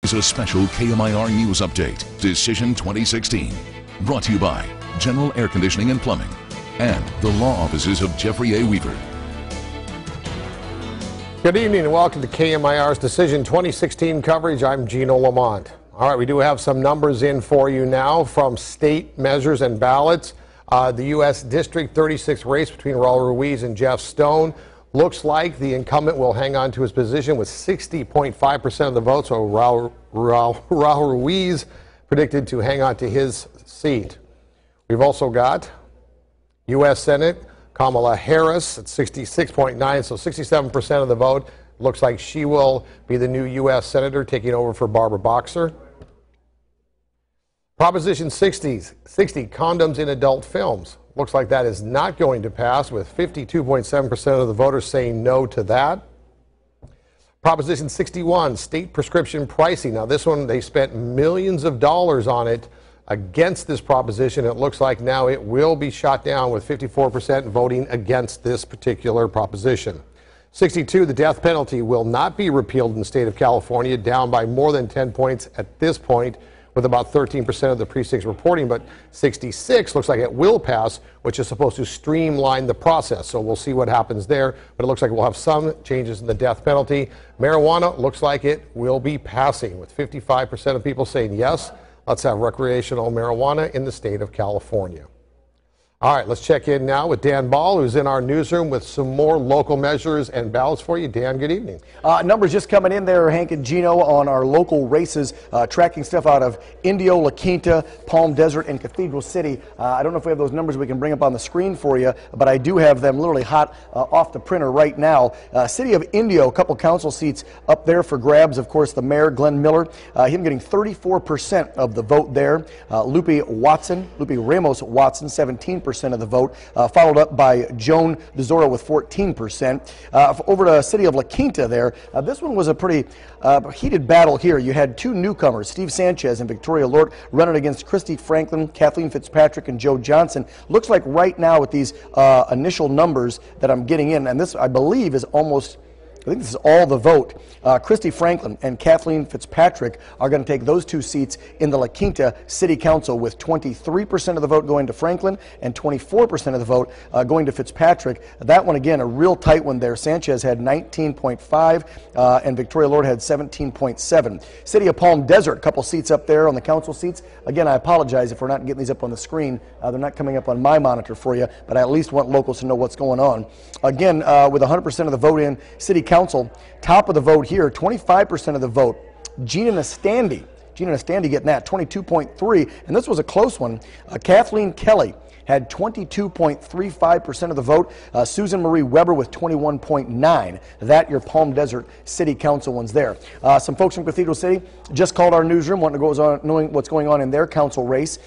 is a special KMIR News Update, Decision 2016. Brought to you by General Air Conditioning and Plumbing and the law offices of Jeffrey A. Weaver. Good evening and welcome to KMIR's Decision 2016 coverage. I'm Gino Lamont. All right, we do have some numbers in for you now from state measures and ballots. The U.S. District 36 race between Raul Ruiz and Jeff Stone. Looks like the incumbent will hang on to his position with 60.5% of the vote. So Raul Ruiz predicted to hang on to his seat. We've also got U.S. Senate, Kamala Harris at 66.9, so 67% of the vote. Looks like she will be the new U.S. Senator taking over for Barbara Boxer. Proposition 60, condoms in adult films. Looks like that is not going to pass, with 52.7% of the voters saying no to that. Proposition 61, state prescription pricing. Now this one, they spent millions of dollars on it against this proposition. It looks like now it will be shot down, with 54% voting against this particular proposition. 62, the death penalty will not be repealed in the state of California, down by more than 10 points at this point, with about 13% of the precincts reporting, but 66 looks like it will pass, which is supposed to streamline the process. So we'll see what happens there, but it looks like we'll have some changes in the death penalty. Marijuana looks like it will be passing, with 55% of people saying yes, let's have recreational marijuana in the state of California. All right, let's check in now with Dan Ball, who's in our newsroom with some more local measures and ballots for you. Dan, good evening. Numbers just coming in there, Hank and Gino, on our local races, tracking stuff out of Indio, La Quinta, Palm Desert, and Cathedral City. I don't know if we have those numbers we can bring up on the screen for you, but I do have them literally hot off the printer right now. City of Indio, a couple council seats up there for grabs. Of course, the mayor, Glenn Miller, him getting 34% of the vote there. Lupe Ramos Watson, 17% of the vote, followed up by Joan DeZora with 14%. Over to City of La Quinta there, this one was a pretty heated battle here. You had two newcomers, Steve Sanchez and Victoria Lort, running against Christy Franklin, Kathleen Fitzpatrick, and Joe Johnson. Looks like right now with these initial numbers that I'm getting in, and this I believe is almost, I think this is all the vote. Christy Franklin and Kathleen Fitzpatrick are going to take those two seats in the La Quinta City Council, with 23% of the vote going to Franklin and 24% of the vote going to Fitzpatrick. That one, again, a real tight one there. Sanchez had 19.5 and Victoria Lord had 17.7. City of Palm Desert, a couple seats up there on the council seats. Again, I apologize if we're not getting these up on the screen. They're not coming up on my monitor for you, but I at least want locals to know what's going on. Again, with 100% of the vote in City Council, top of the vote here, 25% of the vote, Gina Nastandi getting that, 22.3, and this was a close one. Kathleen Kelly had 22.35% of the vote. Susan Marie Weber with 21.9. That your Palm Desert City Council ones there. Some folks from Cathedral City just called our newsroom, wanting to go on, knowing what's going on in their council race.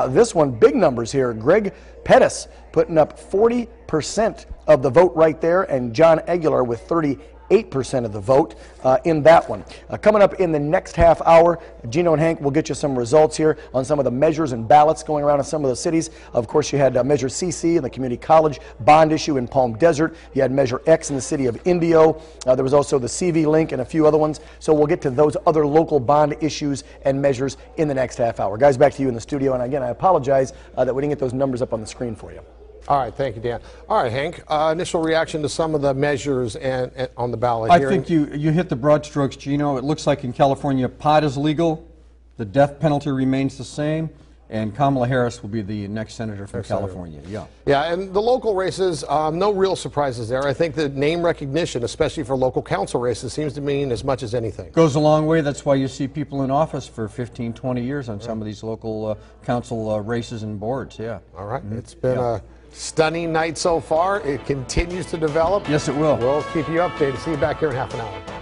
This one, big numbers here. Greg Pettis putting up 40% of the vote right there, and John Aguilar with 38% of the vote in that one. Coming up in the next half hour, Gino and Hank will get you some results here on some of the measures and ballots going around in some of the cities. Of course, you had Measure CC in the Community College bond issue in Palm Desert. You had Measure X in the city of Indio. There was also the CV link and a few other ones. So we'll get to those other local bond issues and measures in the next half hour. Guys, back to you in the studio. And again, I apologize that we didn't get those numbers up on the screen for you. All right, thank you, Dan. All right, Hank, initial reaction to some of the measures and on the ballot I here. think you hit the broad strokes, Gino. It looks like in California, pot is legal, the death penalty remains the same, and Kamala Harris will be the next senator from California. Yeah, and the local races, no real surprises there. I think the name recognition, especially for local council races, seems to mean as much as anything. Goes a long way. That's why you see people in office for 15, 20 years on some of these local council races and boards. All right, it's been a stunning night so far. It continues to develop. Yes, it will. We'll keep you updated. See you back here in half an hour.